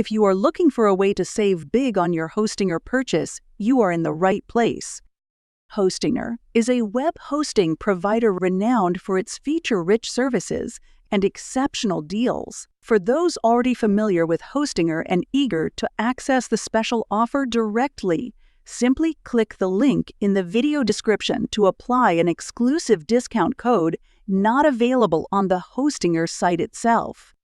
If you are looking for a way to save big on your Hostinger purchase, you are in the right place. Hostinger is a web hosting provider renowned for its feature-rich services and exceptional deals. For those already familiar with Hostinger and eager to access the special offer directly, simply click the link in the video description to apply an exclusive discount code not available on the Hostinger site itself.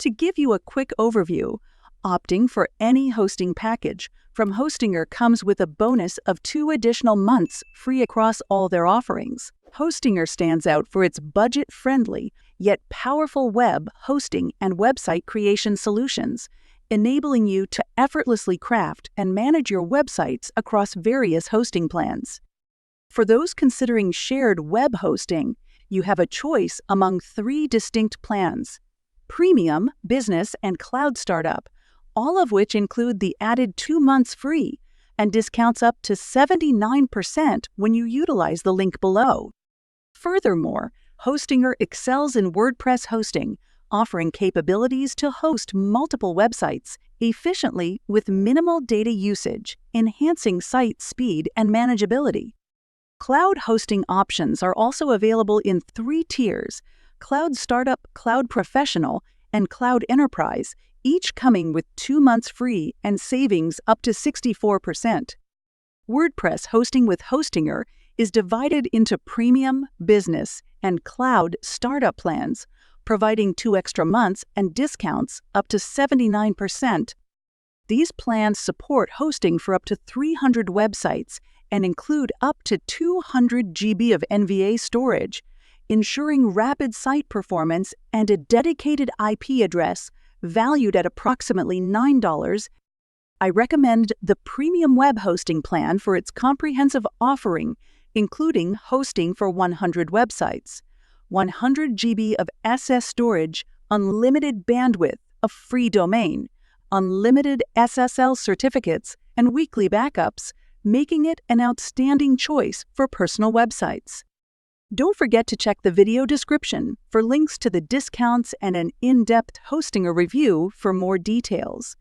To give you a quick overview, opting for any hosting package from Hostinger comes with a bonus of 2 additional months free across all their offerings. Hostinger stands out for its budget-friendly yet powerful web hosting and website creation solutions, enabling you to effortlessly craft and manage your websites across various hosting plans. For those considering shared web hosting, you have a choice among 3 distinct plans: Premium, Business, and Cloud Startup, all of which include the added 2 months free and discounts up to 79% when you utilize the link below. Furthermore, Hostinger excels in WordPress hosting, offering capabilities to host multiple websites efficiently with minimal data usage, enhancing site speed and manageability. Cloud hosting options are also available in 3 tiers: Cloud Startup, Cloud Professional, and Cloud Enterprise, each coming with 2 months free and savings up to 64%. WordPress hosting with Hostinger is divided into Premium, Business, and Cloud Startup plans, providing 2 extra months and discounts up to 79%. These plans support hosting for up to 300 websites and include up to 200 GB of NVMe storage, ensuring rapid site performance and a dedicated IP address valued at approximately $9. I recommend the Premium Web Hosting plan for its comprehensive offering, including hosting for 100 websites, 100 GB of SS storage, unlimited bandwidth, a free domain, unlimited SSL certificates, and weekly backups, making it an outstanding choice for personal websites. Don't forget to check the video description for links to the discounts and an in-depth Hostinger review for more details.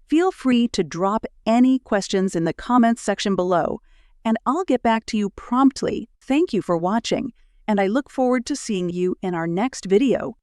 Feel free to drop any questions in the comments section below, and I'll get back to you promptly. Thank you for watching, and I look forward to seeing you in our next video.